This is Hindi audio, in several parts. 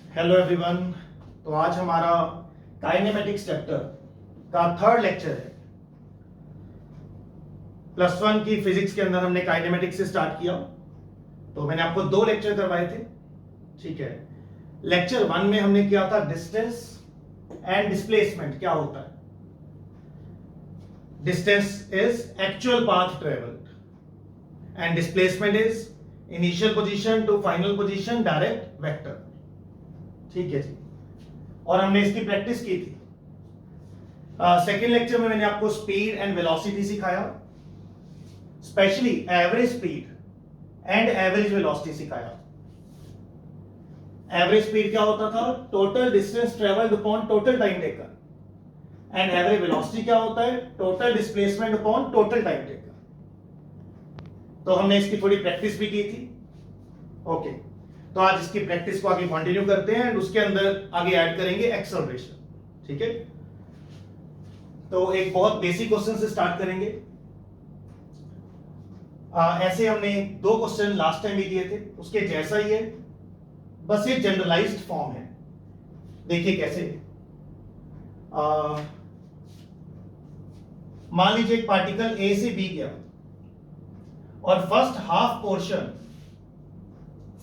Hello everyone. तो आज हमारा काइनेमेटिक्स चैप्टर का थर्ड लेक्चर है। प्लस वन की फिजिक्स के अंदर हमने काइनेमेटिक्स से स्टार्ट किया। तो मैंने आपको दो लेक्चर करवाए थे, ठीक है। लेक्चर वन में हमने किया था डिस्टेंस एंड डिस्प्लेसमेंट क्या होता है। Distance is actual path travelled and displacement is initial position to final position direct vector, ठीक है जी। और हमने इसकी प्रैक्टिस की थी। सेकेंड लेक्चर में मैंने आपको स्पीड एंड वेलोसिटी सिखाया, specially average speed and average velocity सिखाया। एवरेज स्पीड क्या होता था? Total distance travelled upon total time taken. And average velocity क्या होता है? Total displacement upon total time taken. तो हमने इसकी थोड़ी प्रैक्टिस भी की थी। ओके, तो आज इसकी प्रैक्टिस को आगे कंटिन्यू करते हैं एंड उसके अंदर आगे ऐड करेंगे एक्सेलरेशन, ठीक है। तो एक बहुत बेसिक क्वेश्चन से स्टार्ट करेंगे। ऐसे हमने दो क्वेश्चन लास्ट टाइम भी दिए थे, उसके जैसा ही है, बस ये जनरलाइज्ड फॉर्म है। देखिए कैसे। मान लीजिए एक पार्टिकल ए से बी गया और first half portion,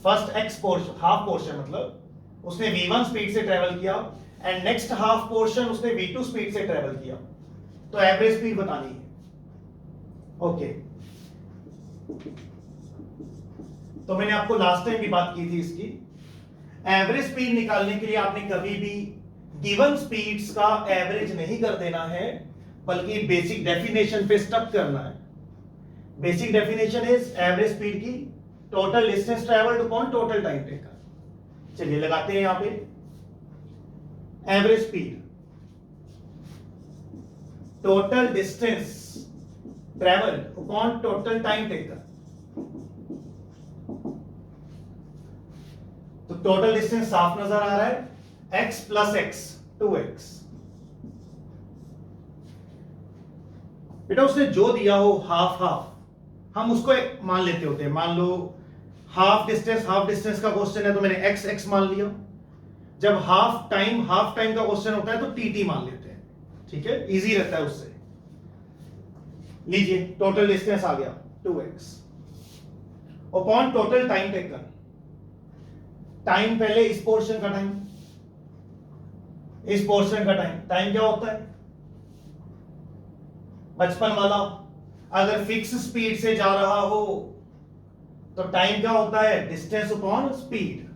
first x portion, half portion मतलब उसने v1 स्पीड से ट्रेवल किया एंड नेक्स्ट हाफ पोर्शन उसने v2 स्पीड से ट्रेवल किया। तो एवरेज स्पीड बतानी है। ओके, तो मैंने आपको लास्ट टाइम भी बात की थी इसकी। एवरेज स्पीड निकालने के लिए आपने कभी भी गिवन स्पीड्स का एवरेज नहीं कर देना है, बल्कि बेसिक डेफिनेशन पे स्टक करना है। Basic definition is average speed की total distance travelled upon total time taken. चलिए लगाते हैं यहां पे average speed total distance travelled upon total time taken. तो टोटल डिस्टेंस साफ नजर आ रहा है, x प्लस एक्स 2x। बेटा उसने जो दिया हो हाफ हाफ, हम उसको मान लेते होते हैं। मान लो हाफ डिस्टेंस का क्वेश्चन है तो मैंने x x मान लिया। जब हाफ टाइम का क्वेश्चन होता है तो tt मान लेते हैं, ठीक है, इजी रहता है उससे। लीजिए टोटल डिस्टेंस आ गया 2x upon total time taken. Time पहले इस पोर्शन का टाइम, इस पोर्शन का टाइम। टाइम क्या होता है? बचपन वाला, अगर फिक्स स्पीड से जा रहा हो तो टाइम क्या होता है? Distance upon speed,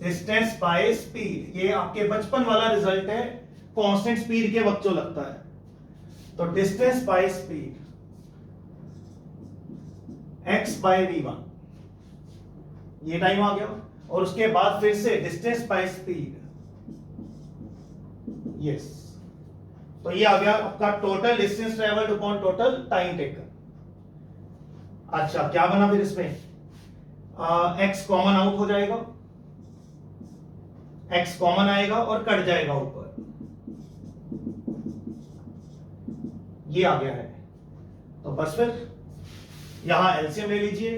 distance by speed. ये आपके बचपन वाला रिजल्ट है कांस्टेंट स्पीड के वक्त जो लगता है। तो distance by speed x by v1, ये टाइम आ गया। और उसके बाद फिर से डिस्टेंस बाय स्पीड, यस। तो ये आ गया आपका total distance travelled upon total time taken. अच्छा, क्या बना फिर इसमें? x कॉमन आउट हो जाएगा, x कॉमन आएगा और कट जाएगा ऊपर, ये आ गया है। तो बस फिर यहां एलसीएम ले लीजिए।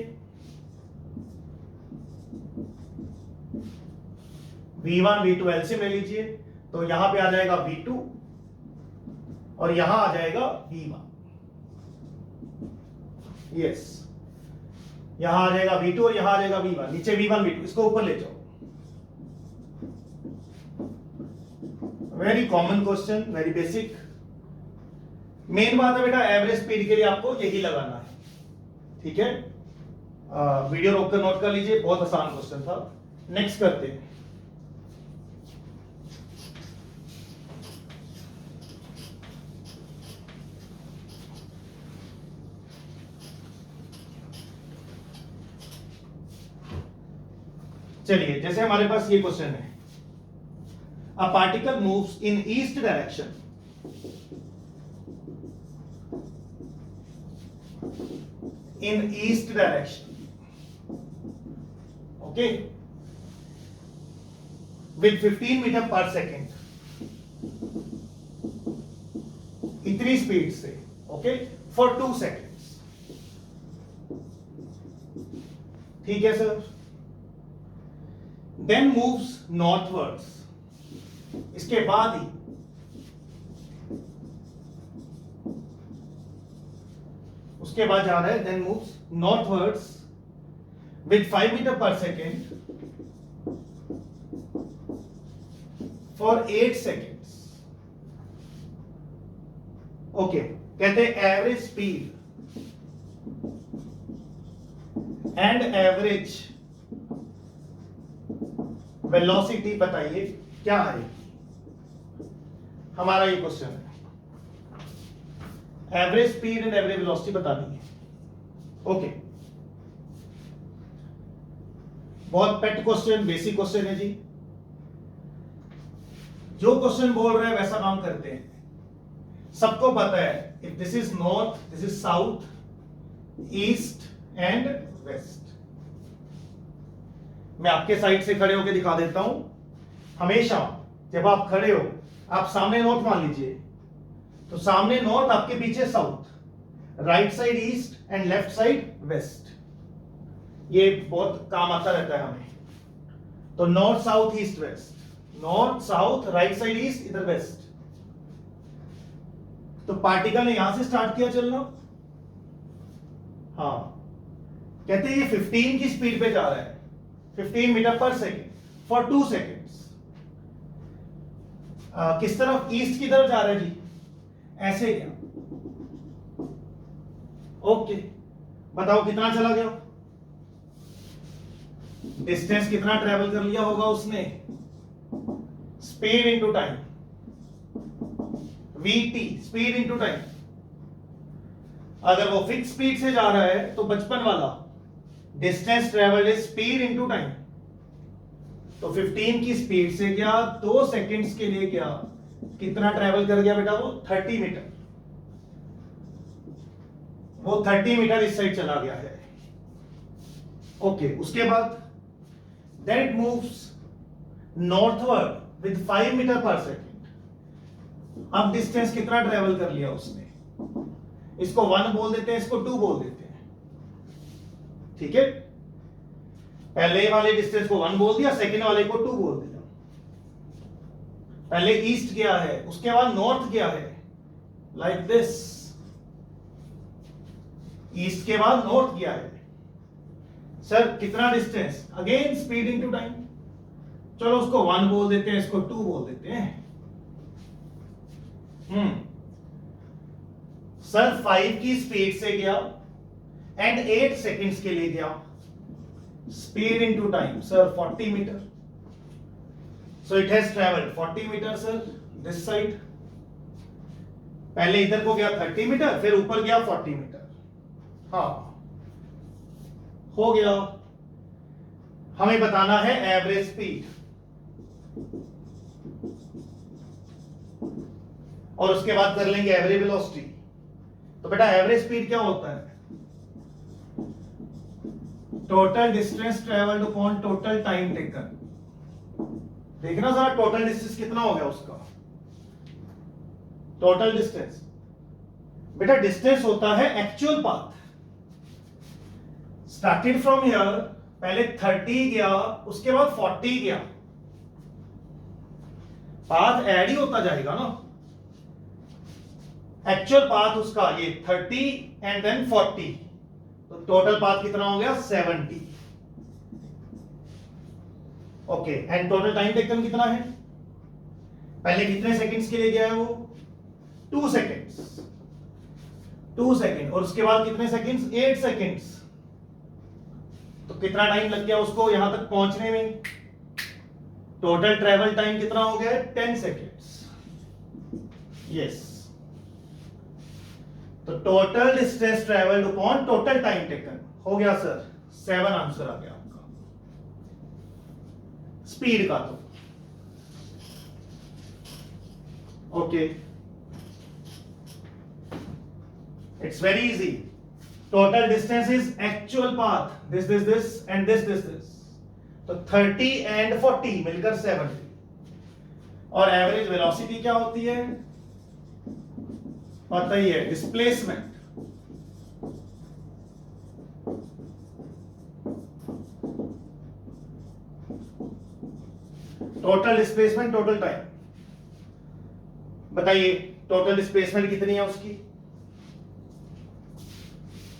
v1 v2 एलसीएम ले लीजिए, तो यहां पे आ जाएगा v2 और यहां आ जाएगा v1, यस। यहां आ जाएगा v2 और यहां आ जाएगा v1। नीचे v1 v2, इसको ऊपर ले जाओ। Very common question, very basic. Main बात है बेटा एवरेज स्पीड के लिए आपको यही लगाना है, ठीक है। वीडियो रोककर नोट कर लीजिए, बहुत आसान क्वेश्चन था। नेक्स्ट करते हैं। चलिए, जैसे हमारे पास ये क्वेश्चन है, a particle moves in east direction, in east direction, okay, with 15 meter per second, इतनी स्पीड से, ओके, for 2 seconds। ठीक है सर, देन मूव्स नॉर्थवर्ड्स, इसके बाद ही उसके बाद जा रहा है, then moves northwards with 5 metre per second for 8 seconds. Okay, कहते हैं average speed and average velocity बताइए क्या है, हमारा ये क्वेश्चन है। Average speed and average velocity बतानी है। ओके, बहुत पेट क्वेश्चन, बेसिक क्वेश्चन है जी। जो क्वेश्चन बोल रहे हैं वैसा काम करते हैं। सबको पता है if this is north, this is south, east and west. मैं आपके साइड से खड़े होकर दिखा देता हूं। हमेशा जब आप खड़े हो, आप सामने नॉर्थ मान लीजिए, तो सामने नॉर्थ, आपके पीछे south, right side east and left side west. ये बहुत काम आता रहता है हमें। तो north south east west, north south right side east, इधर वेस्ट। तो पार्टिकल ने यहां से स्टार्ट किया चलना। हाँ, कहते हैं ये 15 की स्पीड पे जा रहा है, 15 metre per second for 2 seconds. किस तरफ? ईस्ट की तरफ जा रहा है जी, ऐसे क्या? ओके, बताओ कितना चला गया, डिस्टेंस कितना ट्रेवल कर लिया होगा उसने? Speed into time, VT, speed into time. अगर वो फिक्स स्पीड से जा रहा है तो बचपन वाला distance travelled is speed into time. तो 15 की स्पीड से गया, 2 सेकंड्स के लिए गया, कितना ट्रेवल कर गया बेटा? वो 30 मीटर। वो 30 मीटर इस साइड चला गया है। ओके, उसके बाद then it moves northward with 5 metre per second. अब डिस्टेंस कितना ट्रेवल कर लिया उसने? इसको 1 बोल देते हैं, इसको 2 बोल देते हैं। ठीक है, पहले वाले डिस्टेंस को 1 बोल दिया, सेकेंड वाले को 2 बोल दिया। पहले ईस्ट गया है, उसके बाद नॉर्थ गया है, लाइक दिस। ईस्ट के बाद नॉर्थ गया है। सर कितना distance? Again speed into time. चलो उसको 1 बोल देते हैं, इसको 2 बोल देते हैं। सर 5 की स्पीड से गया एंड 8 सेकंड्स के लिए गया, speed into time sir 40 metre. So it has travelled 40 metre sir this side. पहले इधर को गया 30 मीटर, फिर ऊपर गया 40 मीटर। हाँ, हो गया। हमें बताना है एवरेज स्पीड, और उसके बाद कर लेंगे एवरेज वेलोसिटी। तो बेटा एवरेज स्पीड क्या होता है? Total distance travelled upon total time taken. देखना जरा टोटल डिस्टेंस कितना हो गया उसका। टोटल डिस्टेंस बेटा, डिस्टेंस होता है actual path. Started from here, पहले 30 गया, उसके बाद 40 गया, पाथ ऐड ही होता जाएगा ना। एक्चुअल पाथ उसका ये 30 एंड देन 40, तो टोटल पाथ कितना हो गया? 70। Okay, and total time taken कितना है? पहले कितने सेकंड्स के लिए गया है वो? 2 सेकंड्स, 2 सेकंड, और उसके बाद कितने सेकंड्स? 8 सेकंड्स। तो कितना टाइम लग गया उसको यहां तक पहुंचने में? टोटल ट्रेवल टाइम कितना हो गया? 10 सेकंड्स। यस, तो total distance travelled upon total time taken हो गया सर 7 आंसर आ गया आपका स्पीड का। तो okay, it's very easy. Total distance is actual path, this and this. तो 30 एंड 40 मिलकर 70। और एवरेज वेलोसिटी क्या होती है? पता ही है, displacement. Total displacement total time, बताइए टोटल डिस्प्लेसमेंट कितनी है उसकी?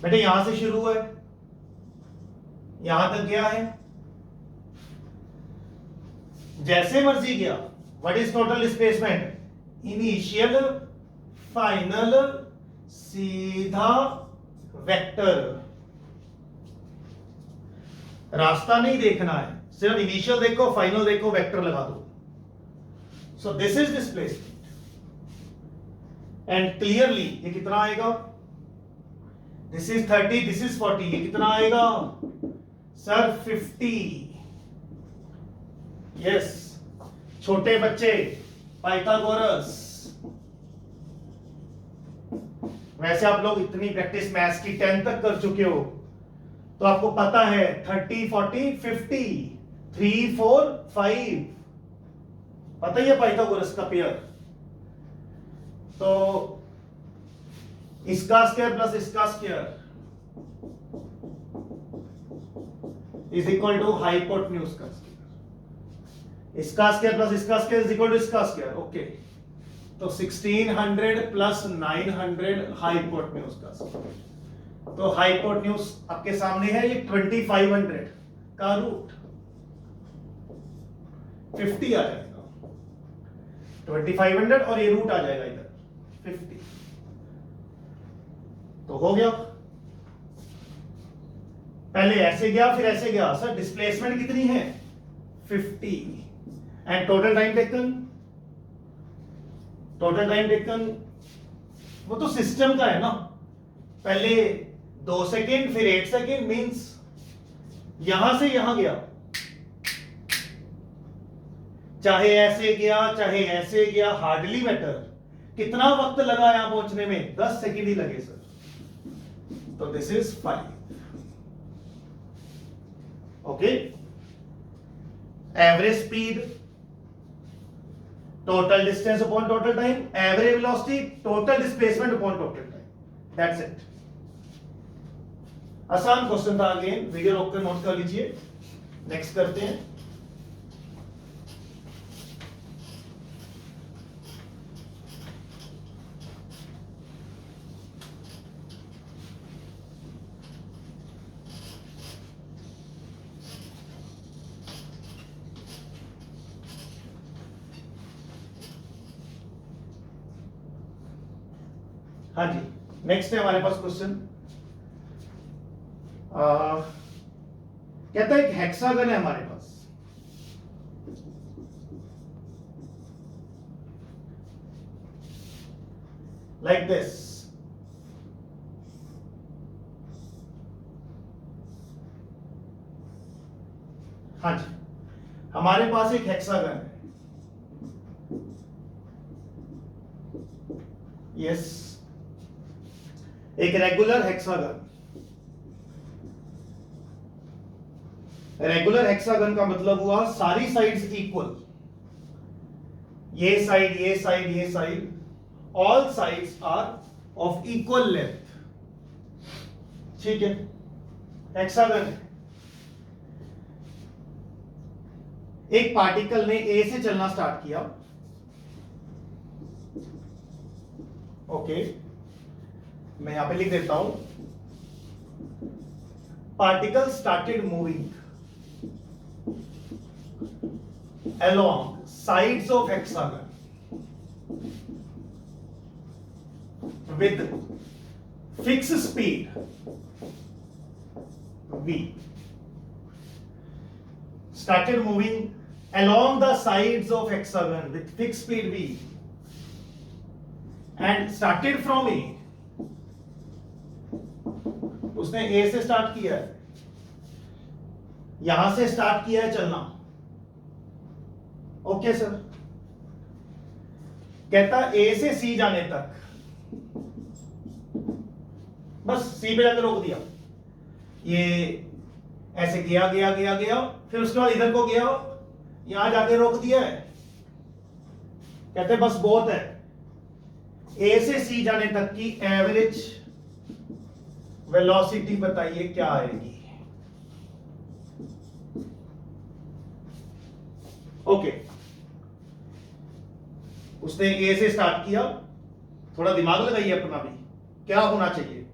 बेटे यहां से शुरू है, यहां तक गया है, जैसे मर्जी गया। What is total displacement? Initial, final, सीधा, वेक्टर। रास्ता नहीं देखना है, सिर्फ इनिशियल देखो, फाइनल देखो, वेक्टर लगा दो। So this is displacement and clearly ये कितना आएगा? दिस इज 30, दिस इज 40, ये कितना आएगा सर? 50। यस, छोटे बच्चे पाइथागोरस। वैसे आप लोग इतनी प्रैक्टिस मैथ्स की 10 तक कर चुके हो तो आपको पता है 30, 40, 50, 3, 4, 5, पता ही है पाइथागोरस का पेयर। तो इसका स्क्वायर प्लस इसका square is equal to hypotenuse का स्क्वायर। इसका स्क्वायर प्लस इसका स्क्वायर इज इक्वल टू इसका स्क्वायर। ओके, तो 1600 प्लस 900 हाइपोटेन्यूज का स्क्वायर। तो हाइपोटेन्यूज आपके सामने है, ये 2500 का रूट 50 आ जाएगा, 2500 और ये रूट आ जाएगा इधर 50। तो हो गया, पहले ऐसे गया फिर ऐसे गया। सर डिस्प्लेसमेंट कितनी है? 50 and total time taken, total time taken वो तो सिस्टम का है ना, पहले 2 सेकेंड फिर 8 सेकेंड, मींस यहां से यहां गया, चाहे ऐसे गया चाहे ऐसे गया, हार्डली मैटर। कितना वक्त लगा यहां पहुंचने में? 10 सेकेंड ही लगे सर। तो this is 5। Okay, average speed, total distance upon total time, average velocity, total displacement upon total time, that's it. आसान क्वेश्चन था। अगेन वीडियो रोककर नोट कर लीजिए, नेक्स्ट करते हैं। हाँ जी, नेक्स्ट है हमारे पास क्वेश्चन। कहता है एक हेक्सागन है हमारे पास, लाइक दिस। हाँ जी, हमारे पास एक हेक्सागन है। यस, एक रेगुलर हेक्सागन। रेगुलर हेक्सागन का मतलब हुआ सारी साइड्स इक्वल, ये साइड ये साइड ये side, all sides are of equal length. ठीक है, हेक्सागन है। एक पार्टिकल ने ए से चलना स्टार्ट किया। ओके, मैं यहां पे लिख देता हूं, particle started moving along sides of hexagon with fixed speed v. Started moving along the sides of hexagon with fixed speed v and started from A. उसने A से स्टार्ट किया है, यहां से स्टार्ट किया है चलना। ओके सर, कहता A से C जाने तक, बस C पे जाकर रोक दिया। ये ऐसे गया गया गया गया, फिर उसके बाद इधर को गया, यहां जाके रोक दिया है। कहते बस बहुत है। A से C जाने तक की एवरेज वेलोसिटी बताइए क्या आएगी? ओके, उसने ए से स्टार्ट किया, थोड़ा दिमाग लगाइए अपना भी, क्या होना चाहिए।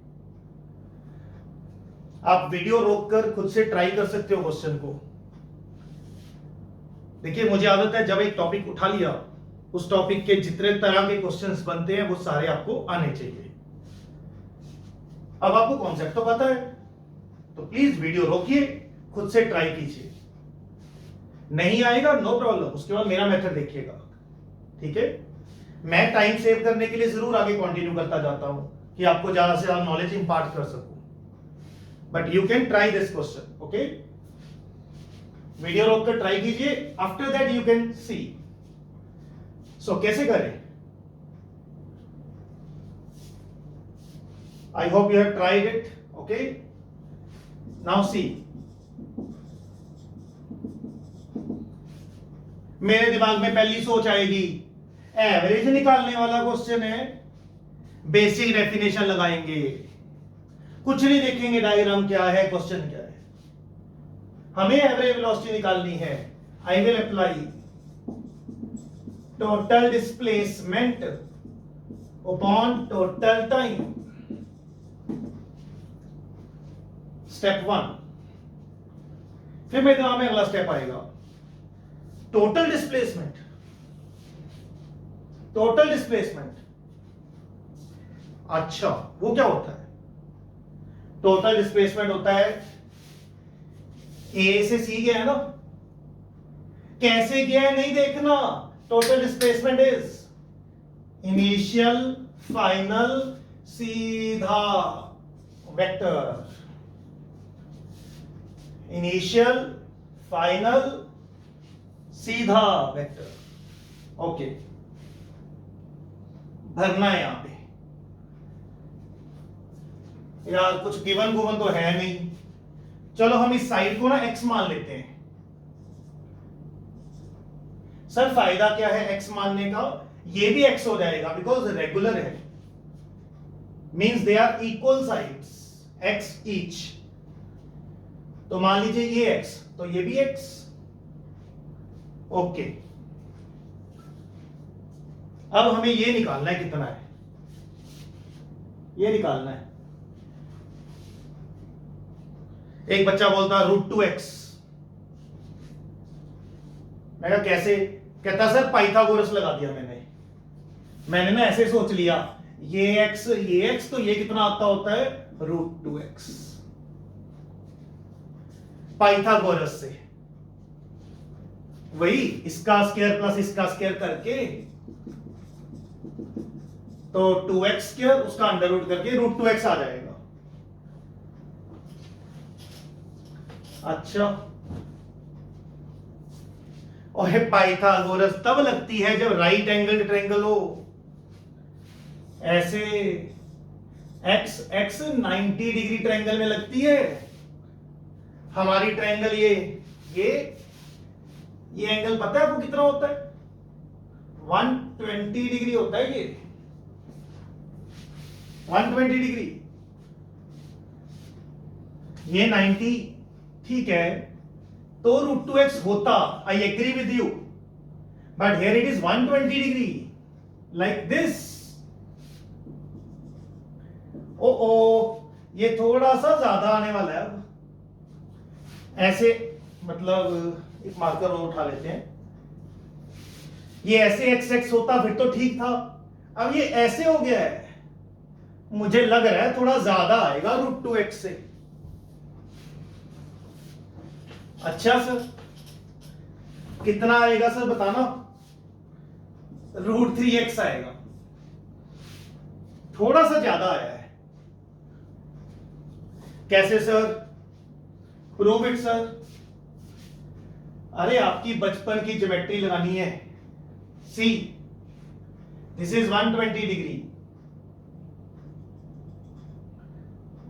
आप वीडियो रोककर खुद से ट्राई कर सकते हो क्वेश्चन को। देखिए मुझे आदत है, जब एक टॉपिक उठा लिया, उस टॉपिक के जितने तरह के क्वेश्चंस बनते हैं वो सारे आपको आने चाहिए। अब आपको कॉन्सेप्ट तो पता है, तो प्लीज वीडियो रोकिए, खुद से ट्राई कीजिए। नहीं आएगा नो प्रॉब्लम, उसके बाद मेरा मेथड देखिएगा, ठीक है। मैं टाइम सेव करने के लिए जरूर आगे कंटिन्यू करता जाता हूं कि आपको ज्यादा से ज्यादा नॉलेज इंपार्ट कर सकूं, but you can try this question, okay. Video रोककर ट्राई कीजिए, after that you can see. So कैसे करें? I hope you have tried it, okay. Now see, मेरे दिमाग में पहली सोच आएगी, एवरेज निकालने वाला क्वेश्चन है, बेसिक डेफिनेशन लगाएंगे, कुछ नहीं देखेंगे डायग्राम क्या है, क्वेश्चन क्या है। हमें एवरेज वेलोसिटी निकालनी है। I will apply total displacement upon total time. Step 1। फिर मेरे दिमाग में अगला स्टेप आएगा, टोटल डिस्प्लेसमेंट। टोटल डिस्प्लेसमेंट, अच्छा वो क्या होता है? टोटल डिस्प्लेसमेंट होता है, ए से सी गया है ना, कैसे गया है नहीं देखना। Total displacement is initial final सीधा वेक्टर। इनिशियल फाइनल सीधा वेक्टर, ओके। भरना है यहां पे, यार कुछ गिवन गुवन तो है नहीं, चलो हम इस साइड को ना x मान लेते हैं। सर फायदा क्या है x मानने का? ये भी x हो जाएगा बिकॉज रेगुलर है, means they are equal sides, x each. तो मान लीजिए ये x, तो ये भी x, ओके। अब हमें ये निकालना है कितना है, ये निकालना है। एक बच्चा बोलता √2x, मैं कहा कैसे? कहता सर पाइथागोरस लगा दिया मैंने ना ऐसे सोच लिया, ये x तो ये कितना आता होता है √2x, पाइथागोरस से वही इसका स्क्वायर प्लस इसका स्क्वायर करके, तो 2x स्क्वायर उसका अंडर रूट करके √2x आ जाएगा। अच्छा, और पाइथागोरस तब लगती है जब राइट एंगल ट्रायंगल हो, ऐसे x 90 डिग्री ट्रायंगल में लगती है। हमारी ट्रायंगल ये एंगल पता है आपको कितना होता है? 120 डिग्री होता है, ये 120 डिग्री, ये 90, ठीक है। तो √2x होता, I agree with you, but here it is 120 degree like this. ओ ये थोड़ा सा ज्यादा आने वाला है। अब ऐसे, मतलब एक मार्कर और उठा लेते हैं, ये ऐसे x होता फिर तो ठीक था, अब ये ऐसे हो गया है, मुझे लग रहा है थोड़ा ज्यादा आएगा √2x से। अच्छा सर कितना आएगा सर बताना? √3x आएगा, थोड़ा सा ज्यादा आया है। कैसे सर? Prove it sir. अरे आपकी बचपन की ज्योमेट्री लगानी है। See, this is 120 degree,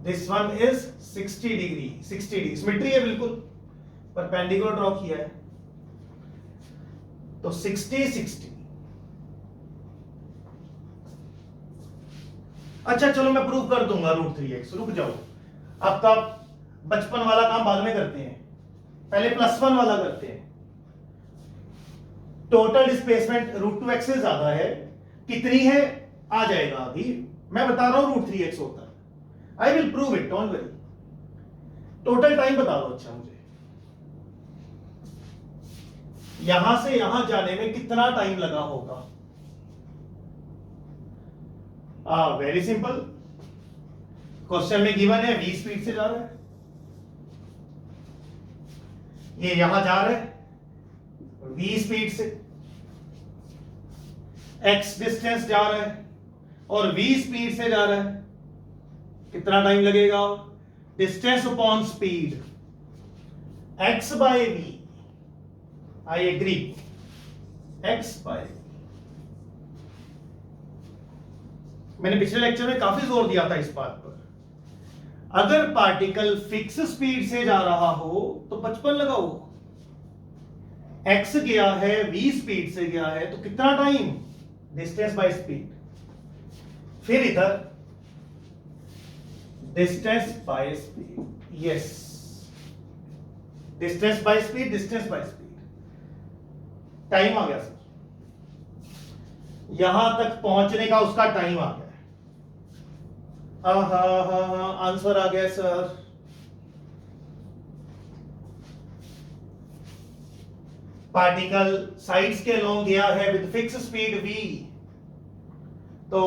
this one is 60 degree, 60 degree symmetry है बिल्कुल, परपेंडिकुलर ड्रॉ किया है, तो 60 60। अच्छा चलो मैं प्रूव कर दूंगा √3x, रुक जाओ, अब तो आप बचपन वाला काम बाद में करते हैं, पहले +1 वाला करते हैं। टोटल डिस्प्लेसमेंट √2x से ज्यादा है, कितनी है आ जाएगा, अभी मैं बता रहा हूं √3x होता है, I will prove it, don't worry. Total time बता दो अच्छा मुझे, यहां से यहां जाने में कितना टाइम लगा होगा। वेरी सिंपल, क्वेश्चन में गिवन है v स्पीड से जा रहा है, ये यहां जा रहा है v स्पीड से, x डिस्टेंस जा रहा है और v स्पीड से जा रहा है, कितना टाइम लगेगा? Distance upon speed, x by v, I agree, x by v। मैंने पिछले लेक्चर में काफी जोर दिया था इस बात पर, अगर पार्टिकल फिक्स स्पीड से जा रहा हो तो 55 लगाओ, x गया है v स्पीड से गया है तो कितना टाइम? डिस्टेंस बाय स्पीड, फिर इधर distance by speed, yes, distance by speed, distance by speed, time आ गया सर, यहां तक पहुंचने का उसका टाइम आ गया। आंसर आ गया सर। पार्टिकल साइड्स के अलोंग गया है विद फिक्स स्पीड v, तो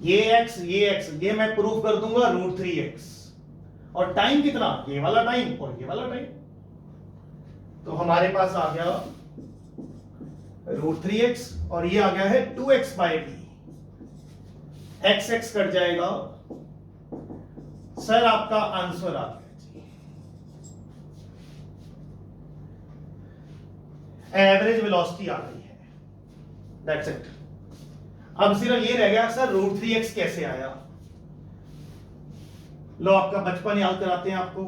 ये x ये मैं प्रूफ कर दूंगा √3x, और टाइम कितना? ये वाला टाइम और ये वाला टाइम, तो हमारे पास आ गया √3x और ये आ गया है 2x by v, x cut जाएगा, सर आपका आंसर आ गया जी, एवरेज वेलोसिटी आ गई है, दैट्स इट। अब सिर्फ ये रह गया सर √3x कैसे आया? लो आपका बचपन याद कराते हैं आपको,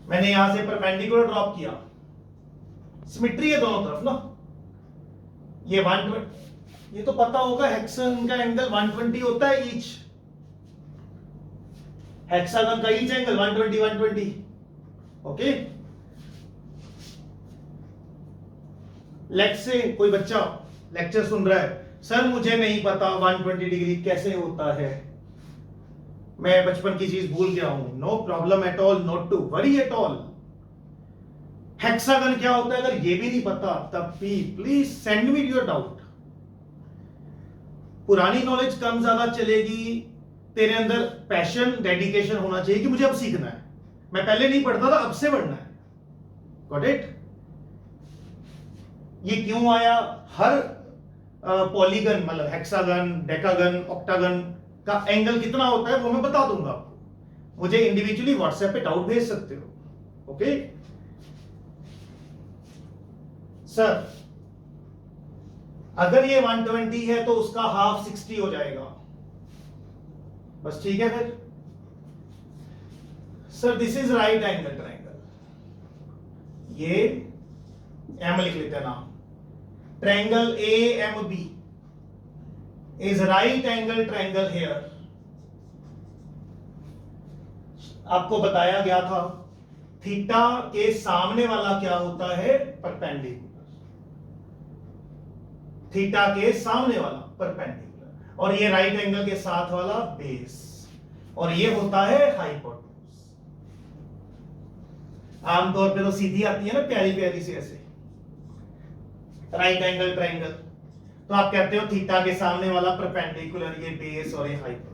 मैंने यहां से परपेंडिकुलर ड्रॉप किया, सिमेट्री है दोनों तरफ ना, ये 120, ये तो पता होगा हेक्सागन का एंगल 120 होता है ईच, हेक्सागन का each angle 120, okay. Let's say कोई बच्चा लेक्चर सुन रहा है, सर मुझे नहीं पता 120 डिग्री कैसे होता है, मैं बचपन की चीज भूल गया हूं, no problem at all, not to worry at all. Hexagon क्या होता है अगर ये भी नहीं पता तब भी please send me your doubt. पुरानी नॉलेज कम ज्यादा चलेगी, तेरे अंदर पैशन डेडिकेशन होना चाहिए कि मुझे अब सीखना है, मैं पहले नहीं पढ़ता था अब से पढ़ना है, गॉट इट। ये क्यों आया? हर पॉलीगन मतलब हेक्सागन, डेकागन, ऑक्टागन का एंगल कितना होता है वो मैं बता दूंगा आपको, मुझे इंडिविजुअली व्हाट्सएप पे डाउट भेज सकते हो, ओके सर। अगर ये 120 है तो उसका हाफ 60 हो जाएगा, बस ठीक है फिर। Sir this is right angle triangle, ये एम लिख लेते हैं नाम, triangle AMB is right angle triangle here. आपको बताया गया था थीटा के सामने वाला क्या होता है? परपेंडिकुलर, थीटा के सामने वाला परपेंडिकुलर, और ये राइट एंगल के साथ वाला बेस, और ये होता है हाइपोटेन्यूज। आमतौर पे तो सीधी आती है ना प्यारी प्यारी सी ऐसे, राइट एंगल ट्रायंगल, तो आप कहते हो थीटा के सामने वाला परपेंडिकुलर, ये बेस और ये हाइपोटेन्यूज।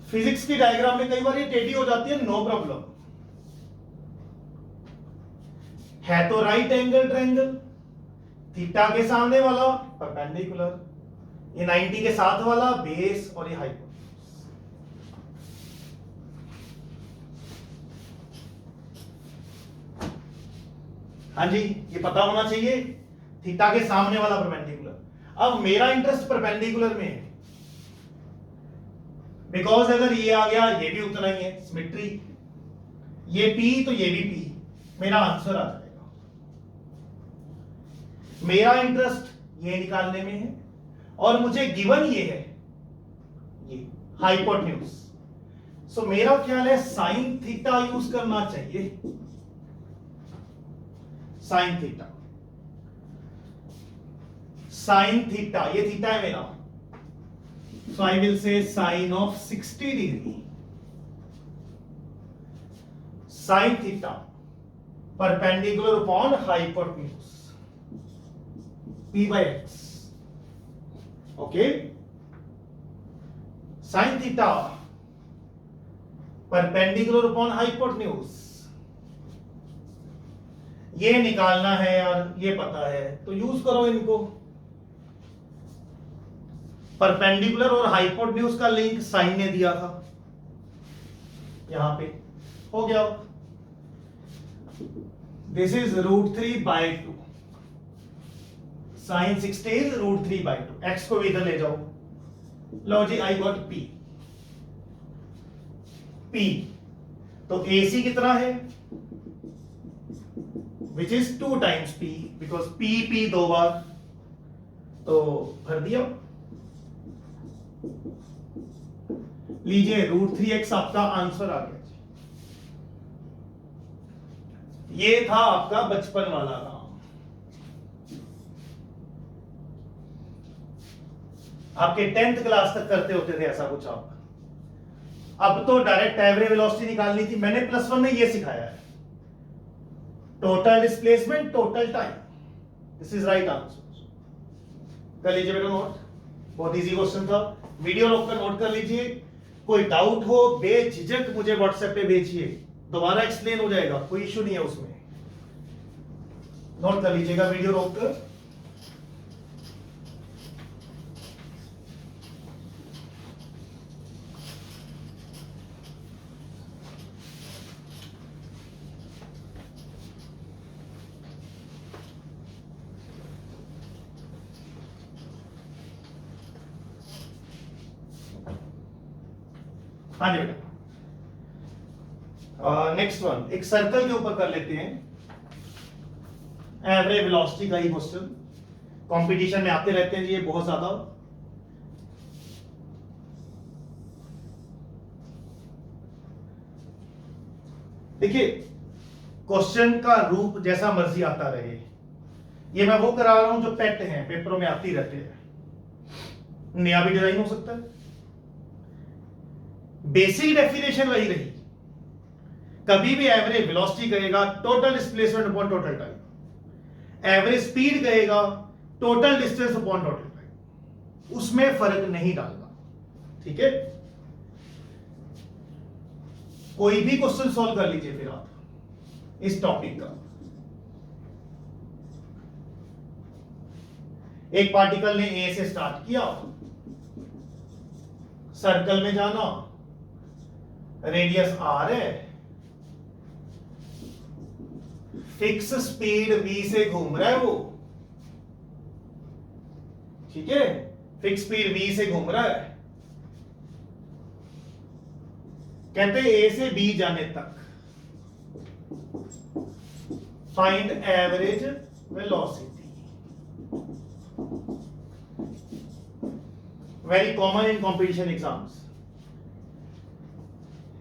फिजिक्स की डायग्राम में कई बार ये टेढ़ी हो जाती है, नो प्रॉब्लम, है तो राइट एंगल ट्रायंगल, थीटा के सामने वाला परपेंडिकुलर, ये 90 के साथ वाला बेस और ये हाइपोटेन्यूज। हाँ जी, ये पता होना चाहिए, थीटा के सामने वाला परपेंडिकुलर। अब मेरा इंटरेस्ट परपेंडिकुलर में है, बिकॉज अगर ये आ गया ये भी उतना ही है, सिमेट्री, ये P तो ये भी P, मेरा आंसर आ जाएगा। मेरा इंटरेस्ट ये निकालने में है और मुझे गिवन ये है, ये हाइपोटेन्यूज। सो मेरा ख्याल है साइन थीटा यूज करना चाहिए, साइन थीटा। साइन थीटा, ये थीटा है मेरा, so I will say sine of 60 degree, sine theta perpendicular upon hypotenuse p by x, okay. Sine theta perpendicular upon hypotenuse, ये निकालना है यार, ये पता है तो यूज करो इनको। परपेंडिकुलर और हाइपोटेन्यूज का लिंक साइन ने दिया था, यहां पे हो गया। This is √3/2, sine 60 is √3/2, x को इधर ले जाओ, लो जी आई गॉट p, तो AC कितना है, which is 2 times p, because p दो बार, तो भर दिया। लीजिए √3x आपका आंसर आ गया। ये था आपका बचपन वाला काम। आपके 10th क्लास तक करते होते थे ऐसा कुछ आप। अब तो डायरेक्ट एवरेज वेलोसिटी निकालनी थी, मैंने +1 में ये सिखाया है, total displacement total time, this is right answer. कर लीजिए बेटा नोट, बहुत इजी क्वेश्चन था, वीडियो रोक कर नोट कर लीजिए। कोई डाउट हो बेझिझक मुझे व्हाट्सएप पे भेजिए, दोबारा एक्सप्लेन हो जाएगा, कोई इश्यू नहीं है उसमें। नोट कर लीजिएगा वीडियो रोक कर। हाँ जी बेटा, नेक्स्ट वन एक सर्कल के ऊपर कर लेते हैं, एवरेज वेलोसिटी का ही क्वेश्चन, कंपटीशन में आते रहते हैं जी ये बहुत ज्यादा। देखिए क्वेश्चन का रूप जैसा मर्जी आता रहे, ये मैं वो करा रहा हूं जो पेट हैं, पेपरों में आती रहते हैं, नया भी डिजाइन हो सकता है। बेसिक डेफिनेशन वही रही, कभी भी एवरेज वेलोसिटी कहेगा total displacement upon total time, average speed कहेगा total distance upon total time, उसमें फर्क नहीं डालना, ठीक है। कोई भी क्वेश्चन सॉल्व कर लीजिए फिर आप इस टॉपिक का। एक पार्टिकल ने ए से स्टार्ट किया, सर्कल में जाना, रेडियस r है, फिक्स स्पीड v से घूम रहा है वो, ठीक है, फिक्स स्पीड v से घूम रहा है। कहते हैं a से b जाने तक find average velocity, very common in competition exams.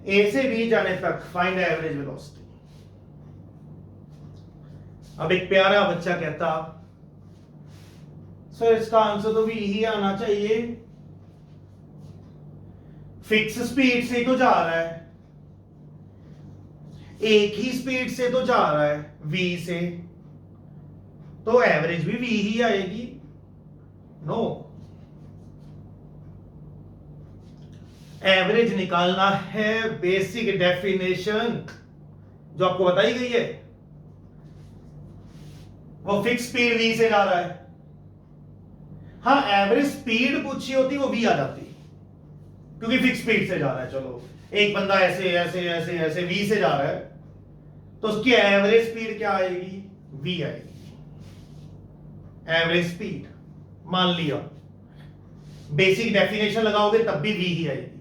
A से B जाने तक फाइंड एवरेज वेलोसिटी। अब एक प्यारा बच्चा कहता सर इसका आंसर तो भी यही आना चाहिए, फिक्स स्पीड से तो जा रहा है, एक ही स्पीड से तो जा रहा है v से, तो एवरेज भी v ही आएगी। नो, एवरेज निकालना है बेसिक डेफिनेशन जो आपको बताई गई है, वो फिक्स स्पीड v से जा रहा है। हाँ, एवरेज स्पीड पूछी होती वो v आ जाती, क्योंकि फिक्स स्पीड से जा रहा है। चलो एक बंदा ऐसे ऐसे ऐसे ऐसे v से जा रहा है, तो उसकी एवरेज स्पीड क्या आएगी, v आएगी, एवरेज स्पीड मान लिया। बेसिक डेफिनेशन लगाओगे तब भी v ही आएगी।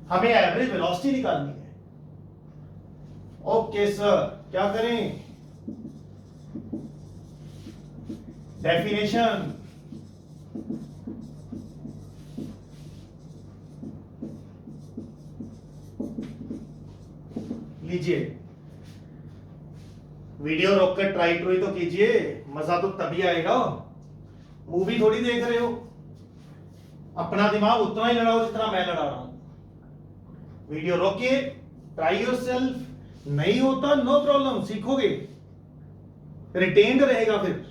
हमें एवरेज वेलोसिटी निकालनी है। ओके सर, क्या करें, डेफिनेशन लीजिए। वीडियो रोककर ट्राई ट्राई तो कीजिए, मजा तो तभी आएगा। मूवी थोड़ी देख रहे हो, अपना दिमाग उतना ही लड़ाओ जितना मैं लड़ा रहा हूं। वीडियो रोकिए, ट्राई योरसेल्फ, नहीं होता नो प्रॉब्लम, सीखोगे, रिटेन्ड रहेगा। फिर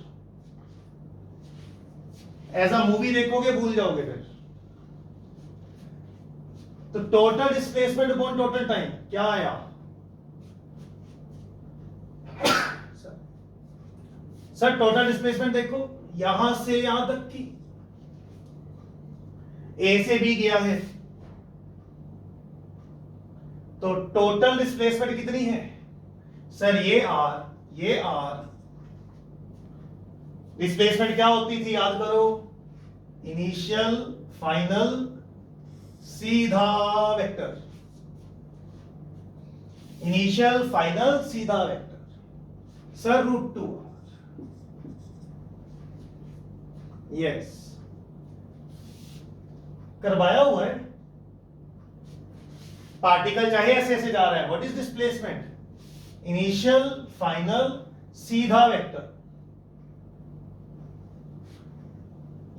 एज अ मूवी देखोगे, भूल जाओगे फिर। तो total displacement upon total time क्या आया? सर टोटल डिस्प्लेसमेंट देखो, यहां से यहां तक की, ए से बी गया है, तो टोटल डिस्प्लेसमेंट कितनी है? सर ये आर। डिस्प्लेसमेंट क्या होती थी याद करो? इनिशियल, फाइनल, सीधा वेक्टर। इनिशियल, फाइनल, सीधा वेक्टर। सर √2। यस, करवाया हुआ है। पार्टिकल चाहे ऐसे ऐसे जा रहा है, what is displacement? Initial, final, सीधा वेक्टर।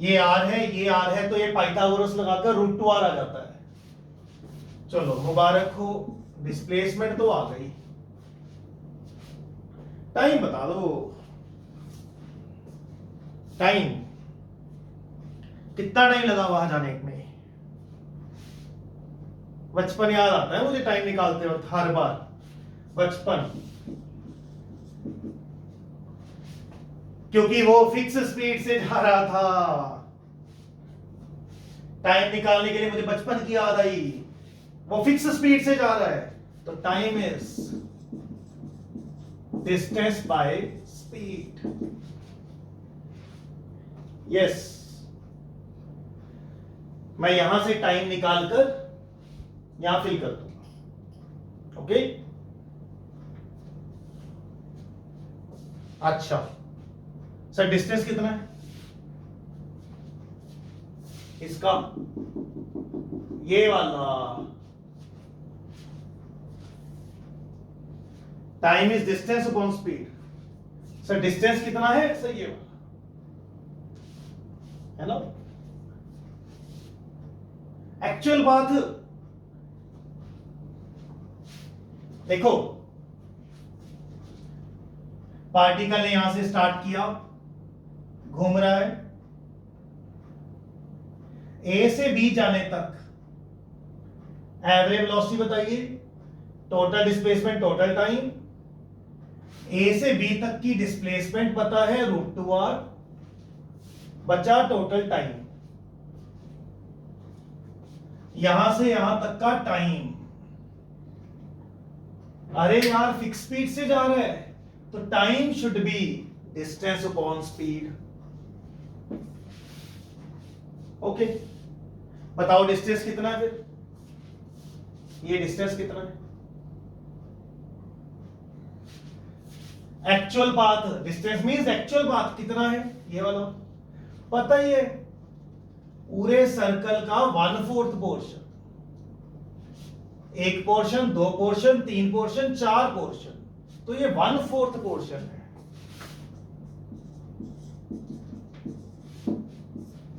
ये आर है, ये आर है, तो ये पाइथागोरस लगाकर √2r आ जाता है। चलो मुबारक हो, डिस्प्लेसमेंट तो आ गई। टाइम बता दो, टाइम कितना टाइम लगा वहां जाने में? बचपन याद आता है मुझे टाइम निकालते वक्त, हर बार बचपन, क्योंकि वो फिक्स स्पीड से जा रहा था। टाइम निकालने के लिए मुझे बचपन की याद आई, वो फिक्स स्पीड से जा रहा है, तो time is distance by speed. Yes, मैं यहां से टाइम निकालकर यहां फिल कर दूंगा। ओके, अच्छा सर डिस्टेंस कितना है इसका? ये वाला time is distance upon speed. Sir distance कितना है? सर ये वाला है ना। एक्चुअल बात देखो, पार्टिकल ने यहां से स्टार्ट किया, घूम रहा है, ए से बी जाने तक एवरेज वेलोसिटी बताइए, टोटल डिस्प्लेसमेंट, टोटल टाइम। ए से बी तक की डिस्प्लेसमेंट पता है √2r, बचा टोटल टाइम। यहां से यहां तक का टाइम, अरे यार फिक्स स्पीड से जा रहा है, तो time should be distance upon speed. Okay, बताओ डिस्टेंस कितना है फिर? ये डिस्टेंस कितना है? Actual path, distance means actual path कितना है? ये वाला पता ही है, पूरे सर्कल का 1/4 पोर्शन। एक पोर्शन, दो पोर्शन, तीन पोर्शन, चार पोर्शन, तो ये 1/4 पोर्शन है।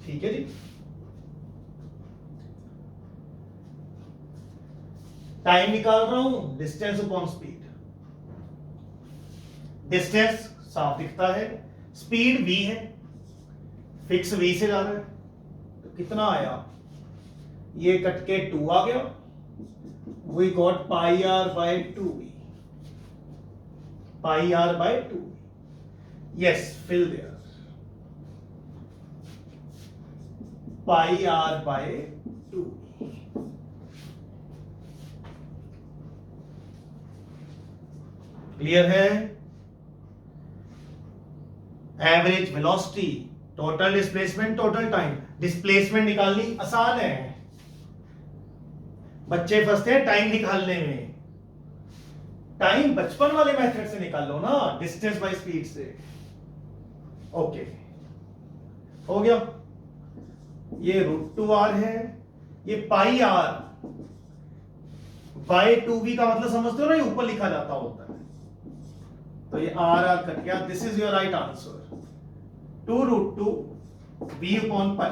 ठीक है जी। टाइम निकाल रहा हूं, डिस्टेंस अपॉन स्पीड। डिस्टेंस साफ दिखता है, स्पीड v है, फिक्स v से जा रहा है, तो कितना आया? ये कट के 2 आ गया, we got pi r by 2v, pi r by 2v. Yes, fill there, pi r by 2v. Clear है? Average velocity, total displacement, total time. Displacement निकालनी आसान है, बच्चे फंसते हैं टाइम निकालने में। टाइम बचपन वाले मेथड से निकाल लो ना, डिस्टेंस बाय स्पीड से। ओके, हो गया। ये √2r है, ये पाई r बाय 2v का मतलब समझते हो ना, ये ऊपर लिखा जाता होता है, तो ये r कट गया, this is your right answer 2√2 v upon pi।